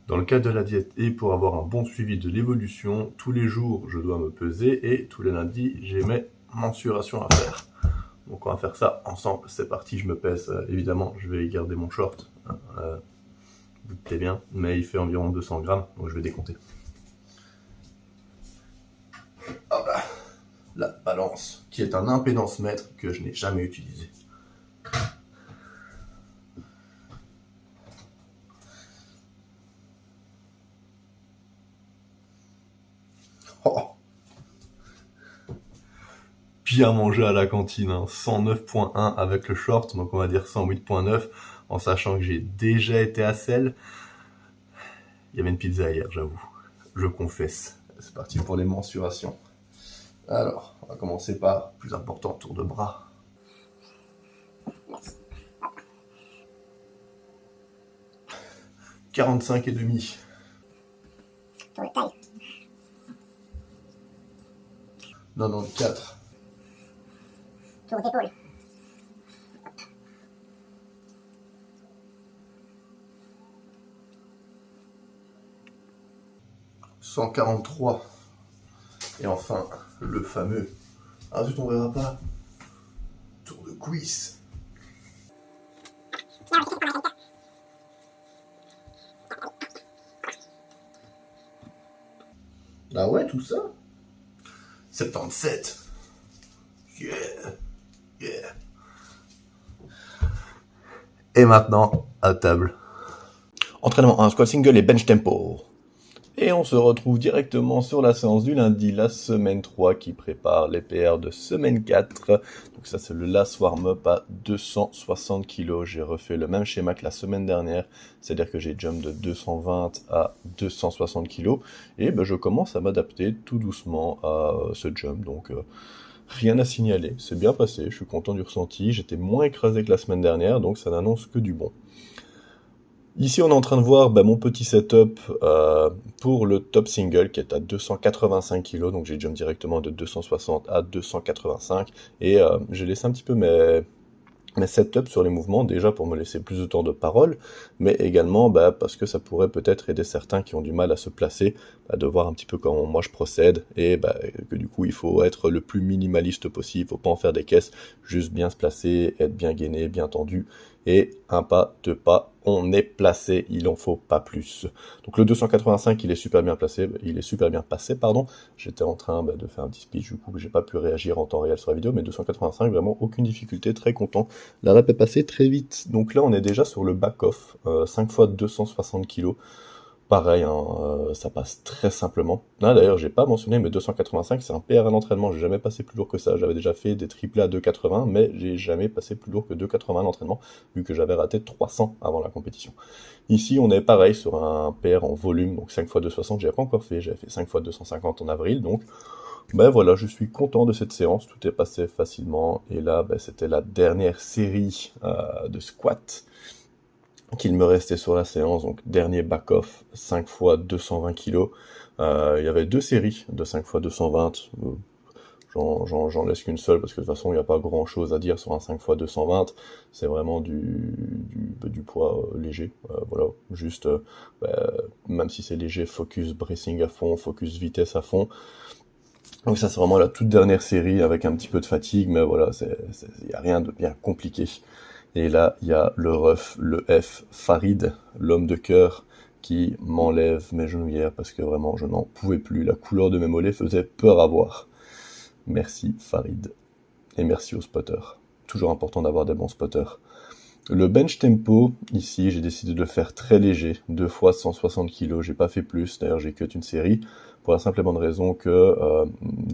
Dans le cadre de la diète et pour avoir un bon suivi de l'évolution, tous les jours je dois me peser et tous les lundis j'ai mes mensurations à faire. Donc on va faire ça ensemble, c'est parti, je me pèse, évidemment je vais garder mon short, vous doutez bien, mais il fait environ 200 grammes, donc je vais décompter. Hop là, la balance, qui est un impédance mètre que je n'ai jamais utilisé. Oh, bien mangé à la cantine, hein. 109.1 avec le short, donc on va dire 108.9, en sachant que j'ai déjà été à Celle. Il y avait une pizza hier, j'avoue. Je confesse. C'est parti pour les mensurations. Alors, on va commencer par plus important, tour de bras. Merci. 45,5. Tour de taille. 94. Tour d'épaule. 143. Et enfin, le fameux, ah zut, on verra pas, tour de cuisse. Ah ouais, tout ça 77. Yeah, yeah. Et maintenant, à table. Entraînement 1, squat single et bench tempo. Et on se retrouve directement sur la séance du lundi, la semaine 3 qui prépare les PR de semaine 4. Donc ça c'est le last warm-up à 260 kg. J'ai refait le même schéma que la semaine dernière, c'est-à-dire que j'ai jump de 220 à 260 kg. Et je commence à m'adapter tout doucement à ce jump. Donc rien à signaler, c'est bien passé, je suis content du ressenti. J'étais moins écrasé que la semaine dernière, donc ça n'annonce que du bon. Ici, on est en train de voir mon petit setup pour le top single qui est à 285 kg. Donc, j'ai jump directement de 260 à 285. Et j'ai laissé un petit peu mes setups sur les mouvements, déjà pour me laisser plus de temps de parole, mais également parce que ça pourrait peut-être aider certains qui ont du mal à se placer, de voir un petit peu comment moi je procède, et que du coup il faut être le plus minimaliste possible, il faut pas en faire des caisses, juste bien se placer, être bien gainé, bien tendu, et un pas, deux pas, on est placé, il en faut pas plus. Donc le 285 il est super bien placé, il est super bien passé, pardon. J'étais en train de faire un petit speech, du coup j'ai pas pu réagir en temps réel sur la vidéo, mais 285 vraiment aucune difficulté, très content. La rep est passée très vite, donc là on est déjà sur le back-off, 5 fois 260 kg. Pareil, hein, ça passe très simplement. Là d'ailleurs j'ai pas mentionné, mais 285 c'est un PR à l'entraînement, j'ai jamais passé plus lourd que ça. J'avais déjà fait des triplés à 280, mais j'ai jamais passé plus lourd que 280 à l'entraînement, vu que j'avais raté 300 avant la compétition. Ici on est pareil sur un PR en volume, donc 5 x 260 j'avais pas encore fait, j'avais fait 5 x 250 en avril, donc voilà, je suis content de cette séance, tout est passé facilement, et là c'était la dernière série de squats qu'il me restait sur la séance, donc dernier back-off, 5 x 220 kg. Il y avait deux séries de 5 x 220, j'en laisse qu'une seule parce que de toute façon il n'y a pas grand chose à dire sur un 5 x 220, c'est vraiment du poids léger, voilà, juste, même si c'est léger, focus bracing à fond, focus vitesse à fond. Donc ça c'est vraiment la toute dernière série avec un petit peu de fatigue, mais voilà, il n'y a rien de bien compliqué. Et là, il y a le ref, le F, Farid, l'homme de cœur, qui m'enlève mes genouillères parce que vraiment, je n'en pouvais plus. La couleur de mes mollets faisait peur à voir. Merci Farid. Et merci aux spotters. Toujours important d'avoir des bons spotters. Le bench tempo, ici, j'ai décidé de le faire très léger, 2 fois 160 kg, j'ai pas fait plus, d'ailleurs j'ai cut une série, pour la simple et bonne raison que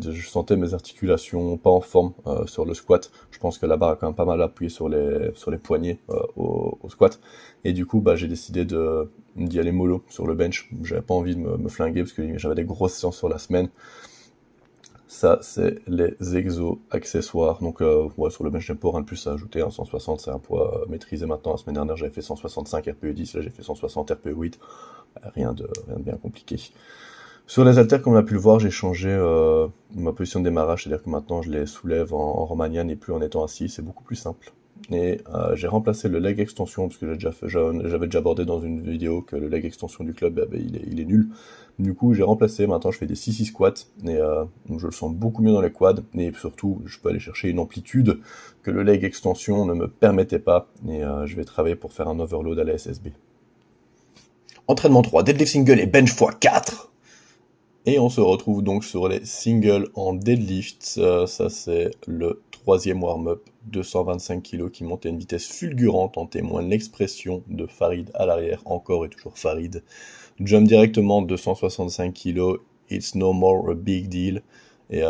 je sentais mes articulations pas en forme sur le squat. Je pense que la barre a quand même pas mal appuyé sur les poignets au squat, et du coup j'ai décidé d'y aller mollo sur le bench. J'avais pas envie de me flinguer parce que j'avais des grosses séances sur la semaine. Ça, c'est les exos accessoires. Donc, sur le bench tempo, rien de plus à ajouter. 160, c'est un poids maîtrisé maintenant. La semaine dernière, j'avais fait 165 RPE 10. Là, j'ai fait 160 RPE 8. Rien de bien compliqué. Sur les haltères, comme on a pu le voir, j'ai changé ma position de démarrage. C'est-à-dire que maintenant, je les soulève en Romanian et plus en étant assis. C'est beaucoup plus simple. et j'ai remplacé le leg extension parce que j'avais déjà abordé dans une vidéo que le leg extension du club il est nul. Du coup j'ai remplacé, maintenant je fais des 6-6 squats et donc je le sens beaucoup mieux dans les quads et surtout je peux aller chercher une amplitude que le leg extension ne me permettait pas et je vais travailler pour faire un overload à la SSB. Entraînement 3, deadlift single et bench x4. Et on se retrouve donc sur les singles en deadlift. Ça c'est le troisième warm-up, 225 kg qui monte à une vitesse fulgurante, en témoigne l'expression de Farid à l'arrière, encore et toujours Farid. Jump directement 265 kg, it's no more a big deal. Et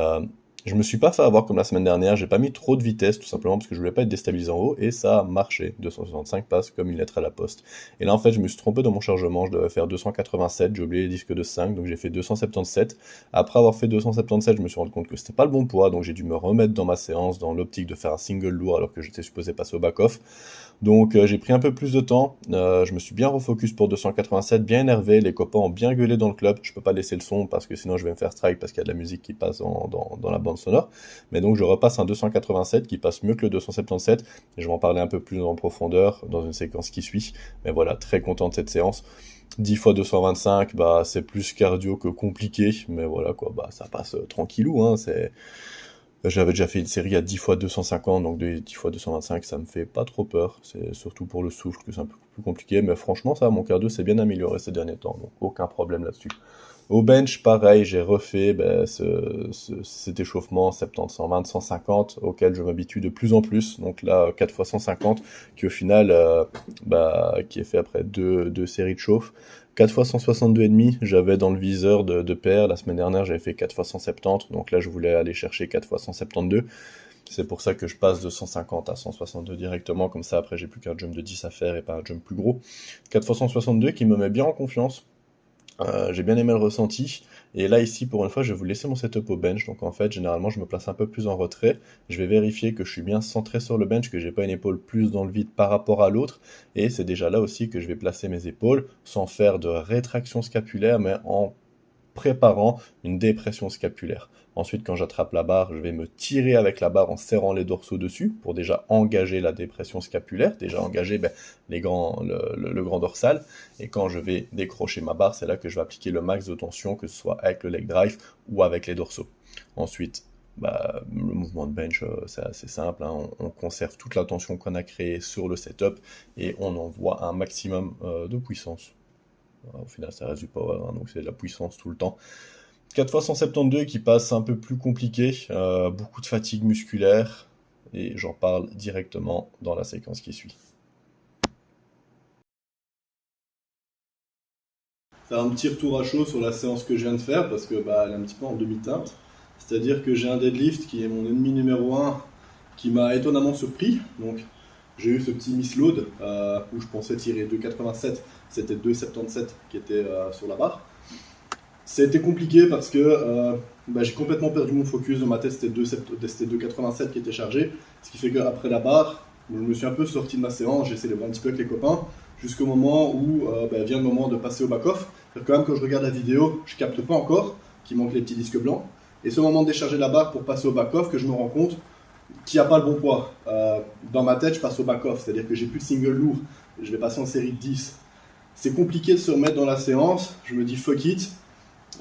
je me suis pas fait avoir comme la semaine dernière, j'ai pas mis trop de vitesse tout simplement parce que je voulais pas être déstabilisé en haut et ça a marché. 265 passe comme une lettre à la poste. Et là en fait je me suis trompé dans mon chargement, je devais faire 287, j'ai oublié les disques de 5 donc j'ai fait 277. Après avoir fait 277 je me suis rendu compte que c'était pas le bon poids donc j'ai dû me remettre dans ma séance dans l'optique de faire un single lourd alors que j'étais supposé passer au back-off. Donc j'ai pris un peu plus de temps, je me suis bien refocus pour 287, bien énervé, les copains ont bien gueulé dans le club, je peux pas laisser le son parce que sinon je vais me faire strike parce qu'il y a de la musique qui passe dans la bande sonore, mais donc je repasse un 287 qui passe mieux que le 277, et je vais en parler un peu plus en profondeur dans une séquence qui suit, mais voilà, très content de cette séance. 10 fois 225, bah c'est plus cardio que compliqué, mais voilà quoi, bah ça passe tranquillou, hein, j'avais déjà fait une série à 10 fois 250, donc 10 fois 225, ça me fait pas trop peur. C'est surtout pour le souffle que c'est un peu plus compliqué, mais franchement, ça, mon cardio s'est bien amélioré ces derniers temps, donc aucun problème là-dessus. Au bench, pareil, j'ai refait cet échauffement 70, 120, 150, auquel je m'habitue de plus en plus. Donc là, 4 fois 150, qui au final, qui est fait après deux séries de chauffe. 4 fois 162,5, j'avais dans le viseur de paire. La semaine dernière, j'avais fait 4 fois 170, donc là, je voulais aller chercher 4 fois 172. C'est pour ça que je passe de 150 à 162 directement, comme ça, après, j'ai plus qu'un jump de 10 à faire et pas un jump plus gros. 4 fois 162 qui me met bien en confiance. J'ai bien aimé le ressenti, et là ici pour une fois je vais vous laisser mon setup au bench, donc en fait généralement je me place un peu plus en retrait, je vais vérifier que je suis bien centré sur le bench, que j'ai pas une épaule plus dans le vide par rapport à l'autre, et c'est déjà là aussi que je vais placer mes épaules sans faire de rétraction scapulaire mais en préparant une dépression scapulaire. Ensuite, quand j'attrape la barre, je vais me tirer avec la barre en serrant les dorsaux dessus pour déjà engager la dépression scapulaire, déjà engager le grand dorsal. Et quand je vais décrocher ma barre, c'est là que je vais appliquer le max de tension, que ce soit avec le leg drive ou avec les dorsaux. Ensuite, le mouvement de bench, c'est assez simple, hein. On conserve toute la tension qu'on a créée sur le setup et on envoie un maximum de puissance. Au final, ça reste du power, hein, donc c'est de la puissance tout le temps. 4 fois 172 qui passe un peu plus compliqué, beaucoup de fatigue musculaire, et j'en parle directement dans la séquence qui suit. Faire un petit retour à chaud sur la séance que je viens de faire, parce que elle est un petit peu en demi-teinte. C'est-à-dire que j'ai un deadlift qui est mon ennemi numéro 1, qui m'a étonnamment surpris. Donc j'ai eu ce petit misload où je pensais tirer 2,87, c'était 2,77 qui était sur la barre. Ça a été compliqué parce que j'ai complètement perdu mon focus. Dans ma tête, c'était 2,87 qui était chargé. Ce qui fait qu'après la barre, je me suis un peu sorti de ma séance, j'ai essayé de voir un petit peu avec les copains, jusqu'au moment où vient le moment de passer au back-off. Quand même, quand je regarde la vidéo, je capte pas encore qu'il manque les petits disques blancs. Et c'est au moment de décharger la barre pour passer au back-off que je me rends compte qu'il n'y a pas le bon poids. Dans ma tête, je passe au back-off, c'est-à-dire que j'ai plus de single lourd. Je vais passer en série de 10. C'est compliqué de se remettre dans la séance. Je me dis fuck it.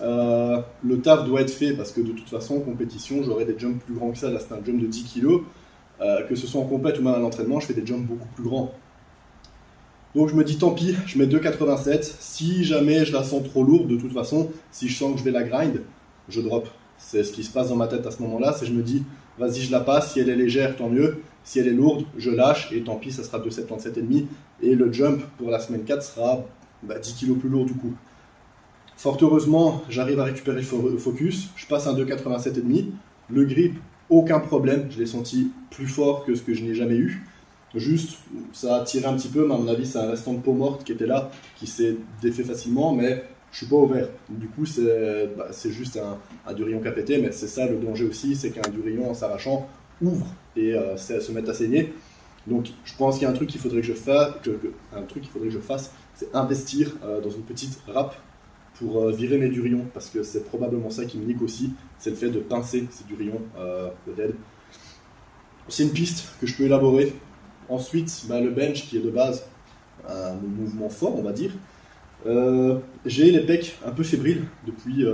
Le taf doit être fait parce que de toute façon en compétition j'aurai des jumps plus grands que ça. Là c'est un jump de 10 kg, que ce soit en compète ou même à l'entraînement je fais des jumps beaucoup plus grands, donc je me dis tant pis, je mets 2,87. Si jamais je la sens trop lourde, de toute façon si je sens que je vais la grind, je drop. C'est ce qui se passe dans ma tête à ce moment là, c'est je me dis vas-y je la passe, si elle est légère tant mieux, si elle est lourde je lâche et tant pis ça sera 2,77,5 et le jump pour la semaine 4 sera 10 kg plus lourd du coup. Fort heureusement, j'arrive à récupérer le focus, je passe un 2,87,5, le grip, aucun problème, je l'ai senti plus fort que ce que je n'ai jamais eu. Juste, ça a tiré un petit peu, mais à mon avis, c'est un restant de peau morte qui était là, qui s'est défait facilement, mais je suis pas ouvert. Du coup, c'est juste un durillon qui a pété, mais c'est ça le danger aussi, c'est qu'un durillon en s'arrachant ouvre et se met à saigner. Donc, je pense qu'il y a un truc qu'il faudrait que je fasse, c'est investir dans une petite râpe pour virer mes durillons, parce que c'est probablement ça qui me nique aussi, c'est le fait de pincer ces durillons de dead. C'est une piste que je peux élaborer, Ensuite, le bench qui est de base mon mouvement fort, on va dire. J'ai les pecs un peu fébriles depuis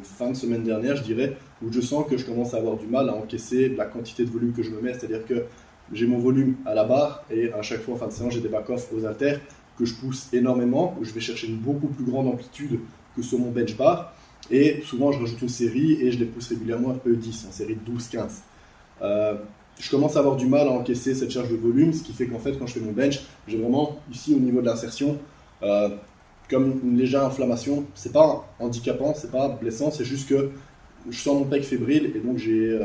fin de semaine dernière, je dirais, où je sens que je commence à avoir du mal à encaisser la quantité de volume que je me mets. C'est-à-dire que j'ai mon volume à la barre et à chaque fois en fin de séance, j'ai des back-off aux haltères que je pousse énormément, où je vais chercher une beaucoup plus grande amplitude que sur mon bench bar. Et souvent, je rajoute une série et je les pousse régulièrement RPE 10, en série de 12-15. Euh, je commence à avoir du mal à encaisser cette charge de volume, ce qui fait qu'en fait, quand je fais mon bench, j'ai vraiment, ici au niveau de l'insertion, euh, comme une légère inflammation. C'est pas handicapant, c'est pas blessant, c'est juste que je sens mon pec fébrile et donc j'ai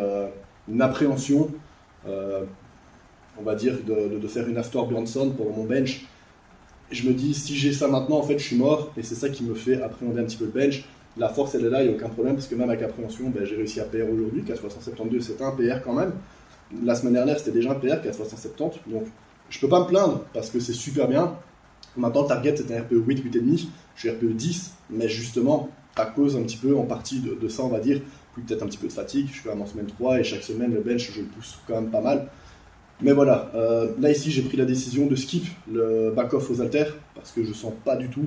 une appréhension, euh, on va dire, de faire une after Bjornsson pour mon bench. Et je me dis, si j'ai ça maintenant, en fait, je suis mort et c'est ça qui me fait appréhender un petit peu le bench. La force, elle est là, il n'y a aucun problème parce que même avec appréhension, j'ai réussi à PR aujourd'hui, qu'à 372, c'est un PR quand même. La semaine dernière, c'était déjà un PR qui a 370. Donc, je peux pas me plaindre parce que c'est super bien. Maintenant, le target, c'était un RPE 8, 8,5. Je suis RPE 10, mais justement, à cause un petit peu, en partie de ça, on va dire, puis peut-être un petit peu de fatigue. Je suis quand même en semaine 3 et chaque semaine, le bench, je le pousse quand même pas mal. Mais voilà, là ici, j'ai pris la décision de skip le back-off aux haltères parce que je sens pas du tout.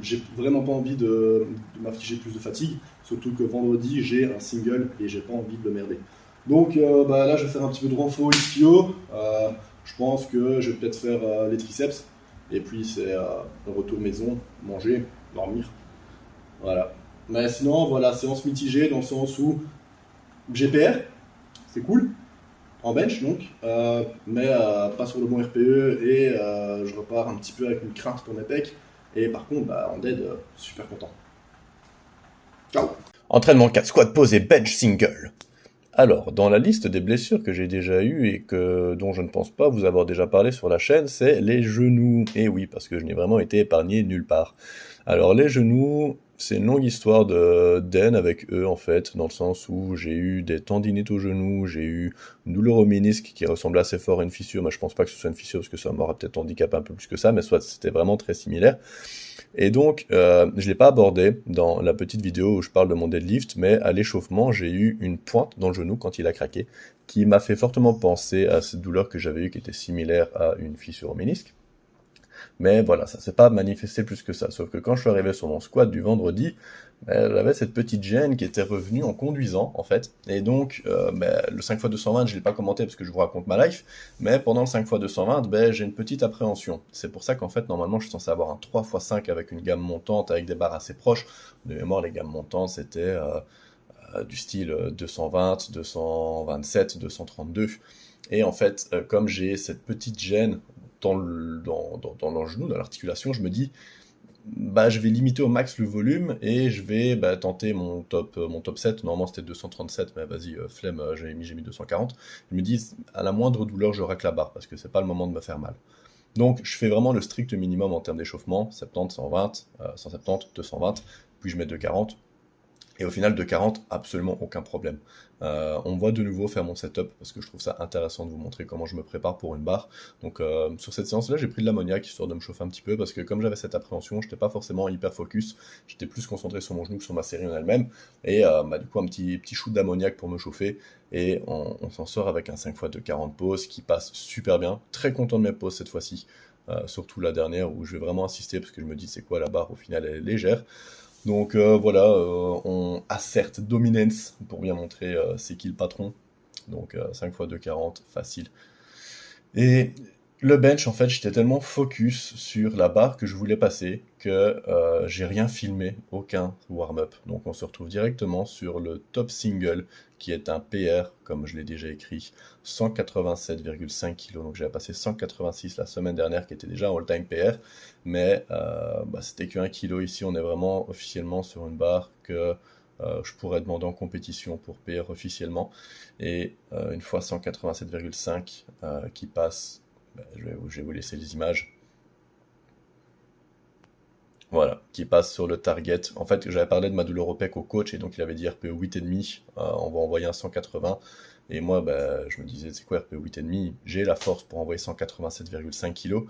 J'ai vraiment pas envie de m'afficher plus de fatigue, surtout que vendredi, j'ai un single et j'ai pas envie de le merder. Donc là, je vais faire un petit peu de renfort ischio. Je pense que je vais peut-être faire les triceps. Et puis, c'est le retour maison, manger, dormir. Voilà. Mais sinon, voilà, séance mitigée dans le sens où GPR, c'est cool, en bench donc, mais pas sur le bon RPE et je repars un petit peu avec une crainte pour mes pecs. Et par contre, en dead, super content. Ciao. Entraînement 4, squat, pose et bench single. Alors, dans la liste des blessures que j'ai déjà eues et dont je ne pense pas vous avoir déjà parlé sur la chaîne, c'est les genoux. Et oui, parce que je n'ai vraiment été épargné nulle part. Alors, les genoux, c'est une longue histoire d'aine avec eux, en fait, dans le sens où j'ai eu des tendinites au genou, j'ai eu une douleur au ménisque qui ressemble assez fort à une fissure, mais je pense pas que ce soit une fissure parce que ça m'aurait peut-être handicapé un peu plus que ça, mais soit c'était vraiment très similaire. Et donc, je l'ai pas abordé dans la petite vidéo où je parle de mon deadlift, mais à l'échauffement, j'ai eu une pointe dans le genou quand il a craqué, qui m'a fait fortement penser à cette douleur que j'avais eue qui était similaire à une fissure au ménisque. Mais voilà, ça s'est pas manifesté plus que ça. Sauf que quand je suis arrivé sur mon squat du vendredi, j'avais cette petite gêne qui était revenue en conduisant, en fait. Et donc, le 5x220, je l'ai pas commenté parce que je vous raconte ma life. Mais pendant le 5x220, j'ai une petite appréhension. C'est pour ça qu'en fait, normalement, je suis censé avoir un 3x5 avec une gamme montante, avec des barres assez proches. De mémoire, les gammes montantes, c'était du style 220, 227, 232. Et en fait, comme j'ai cette petite gêne dans le genou, dans l'articulation, je me dis, je vais limiter au max le volume et je vais tenter mon top 7. Normalement, c'était 237, mais vas-y, flemme, j'ai mis 240. Je me dis, à la moindre douleur, je racle la barre parce que c'est pas le moment de me faire mal. Donc, je fais vraiment le strict minimum en termes d'échauffement, 70, 120, 170, 220, puis je mets 240. Et au final, de 40, absolument aucun problème. On me voit de nouveau faire mon setup parce que je trouve ça intéressant de vous montrer comment je me prépare pour une barre. Donc sur cette séance-là, j'ai pris de l'ammoniac histoire de me chauffer un petit peu parce que comme j'avais cette appréhension, je n'étais pas forcément hyper focus. J'étais plus concentré sur mon genou que sur ma série en elle-même. Et du coup, un petit shoot d'ammoniac pour me chauffer. Et on s'en sort avec un 5x de 40 pauses qui passe super bien. Très content de mes pauses cette fois-ci. Surtout la dernière où je vais vraiment insister parce que je me dis c'est quoi la barre, au final elle est légère. Donc voilà, on assert dominance pour bien montrer c'est qui le patron. Donc 5 x 2,40, facile. Et le bench, en fait, j'étais tellement focus sur la barre que je voulais passer que j'ai rien filmé, aucun warm-up. Donc on se retrouve directement sur le top single qui est un PR, comme je l'ai déjà écrit, 187,5 kg. Donc j'avais passé 186 la semaine dernière qui était déjà un all-time PR, mais c'était que 1 kg ici. On est vraiment officiellement sur une barre que je pourrais demander en compétition pour PR officiellement. Et une fois 187,5 qui passe, je vais vous laisser les images. Voilà, qui passe sur le target. En fait, j'avais parlé de ma douleur au pec au coach et donc il avait dit RPE 8,5, on va envoyer un 180. Et moi, je me disais, c'est quoi RPE 8,5? J'ai la force pour envoyer 187,5 kg.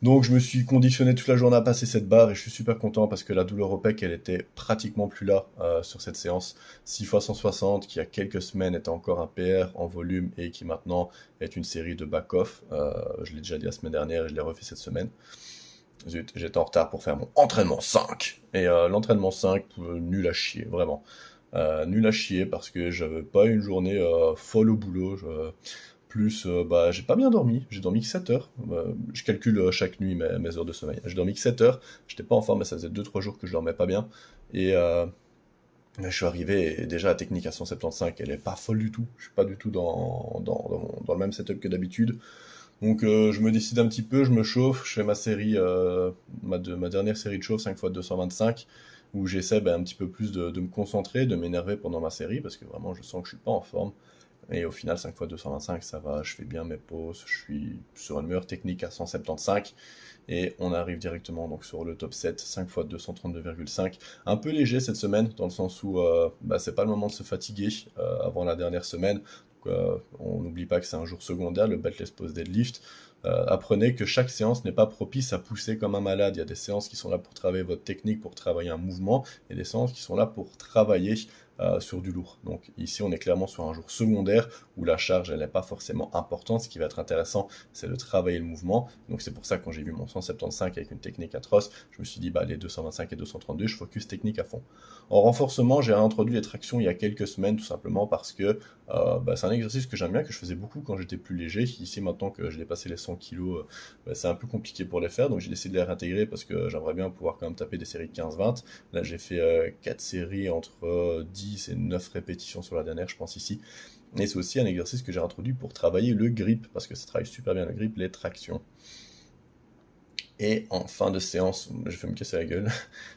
Donc je me suis conditionné toute la journée à passer cette barre et je suis super content parce que la douleur au pec, elle était pratiquement plus là sur cette séance. 6 x 160 qui il y a quelques semaines était encore un PR en volume et qui maintenant est une série de back-off. Je l'ai déjà dit la semaine dernière et je l'ai refait cette semaine. Zut, j'étais en retard pour faire mon entraînement 5. Et l'entraînement 5, nul à chier, vraiment. Nul à chier parce que j'avais pas une journée folle au boulot. Plus, j'ai pas bien dormi. J'ai dormi que 7 heures. Je calcule chaque nuit mes heures de sommeil. J'ai dormi que 7 heures. J'étais pas en forme, mais ça faisait 2-3 jours que je dormais pas bien. Et je suis arrivé et déjà la technique à 175, elle est pas folle du tout. Je suis pas du tout dans le même setup que d'habitude. Donc je me décide un petit peu, je me chauffe, je fais ma série, ma dernière série de chauffe 5 x 225, où j'essaie un petit peu plus de me concentrer, de m'énerver pendant ma série, parce que vraiment je sens que je suis pas en forme. Et au final 5 x 225 ça va, je fais bien mes pauses, je suis sur une meilleure technique à 175. Et on arrive directement donc sur le top 7, 5 x 232,5. Un peu léger cette semaine, dans le sens où c'est pas le moment de se fatiguer avant la dernière semaine. On n'oublie pas que c'est un jour secondaire, le Beltless Pose Deadlift. Apprenez que chaque séance n'est pas propice à pousser comme un malade. Il y a des séances qui sont là pour travailler votre technique, pour travailler un mouvement, et des séances qui sont là pour travailler sur du lourd. Donc ici on est clairement sur un jour secondaire où la charge elle n'est pas forcément importante. Ce qui va être intéressant c'est de travailler le mouvement. Donc c'est pour ça que quand j'ai vu mon 175 avec une technique atroce, je me suis dit les 225 et 232 je focus technique à fond. En renforcement j'ai introduit les tractions il y a quelques semaines tout simplement parce que c'est un exercice que j'aime bien, que je faisais beaucoup quand j'étais plus léger. Ici maintenant que j'ai dépassé les 100 kg, c'est un peu compliqué pour les faire, donc j'ai décidé de les réintégrer parce que j'aimerais bien pouvoir quand même taper des séries de 15-20. Là j'ai fait 4 séries entre 10 et 9 répétitions sur la dernière je pense ici. Et c'est aussi un exercice que j'ai introduit pour travailler le grip, parce que ça travaille super bien le grip, les tractions. Et en fin de séance, je vais me casser la gueule,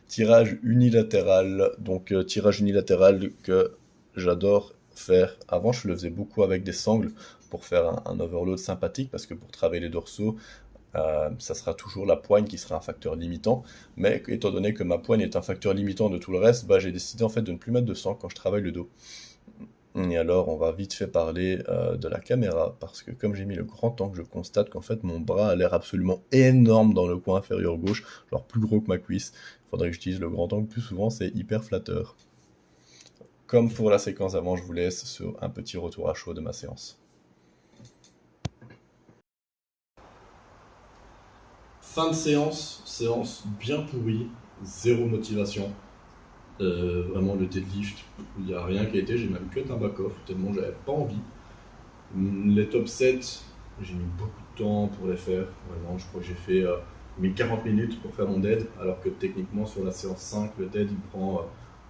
tirage unilatéral. Donc tirage unilatéral que j'adore faire. Avant je le faisais beaucoup avec des sangles pour faire un overload sympathique, parce que pour travailler les dorsaux, ça sera toujours la poigne qui sera un facteur limitant. Mais étant donné que ma poigne est un facteur limitant de tout le reste, j'ai décidé en fait de ne plus mettre de sang quand je travaille le dos. Et alors, on va vite fait parler de la caméra, parce que comme j'ai mis le grand angle, je constate qu'en fait, mon bras a l'air absolument énorme dans le coin inférieur gauche, genre plus gros que ma cuisse. Il faudrait que j'utilise le grand angle plus souvent, c'est hyper flatteur. Comme pour la séquence avant, je vous laisse sur un petit retour à chaud de ma séance. Fin de séance, séance bien pourrie, zéro motivation. Vraiment le deadlift, il n'y a rien qui a été, j'ai même cut un back-off tellement j'avais pas envie. Les top 7, j'ai mis beaucoup de temps pour les faire, vraiment je crois que j'ai fait 40 minutes pour faire mon dead, alors que techniquement sur la séance 5 le dead il prend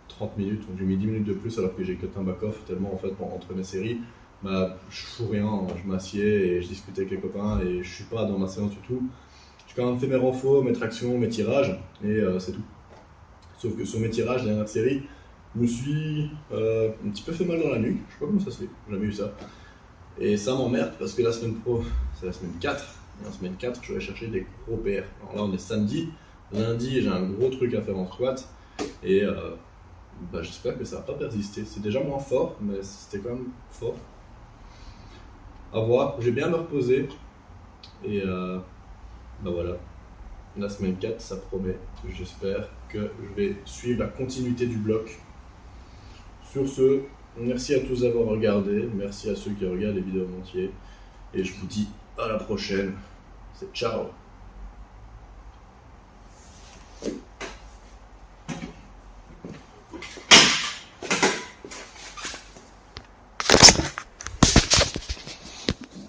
30 minutes, donc j'ai mis 10 minutes de plus alors que j'ai cut un back-off tellement en fait entre mes séries, je fous rien, je m'assieds et je discute avec les copains et je suis pas dans ma séance du tout. J'ai quand même fait mes renforts, mes tractions, mes tirages et c'est tout. Sauf que sur mes tirages, la dernière série, je me suis un petit peu fait mal dans la nuque. Je sais pas comment ça se fait, j'ai jamais eu ça. Et ça m'emmerde parce que la semaine pro, c'est la semaine 4. Et en semaine 4, je vais chercher des gros PR. Alors là, on est samedi. Lundi, j'ai un gros truc à faire en squat. Et j'espère que ça va pas persister. C'est déjà moins fort, mais c'était quand même fort. À voir, j'ai bien me reposer. Et voilà. La semaine 4, ça promet. J'espère que je vais suivre la continuité du bloc. Sur ce, merci à tous d'avoir regardé. Merci à ceux qui regardent les vidéos en entier. Et je vous dis à la prochaine. C'est ciao!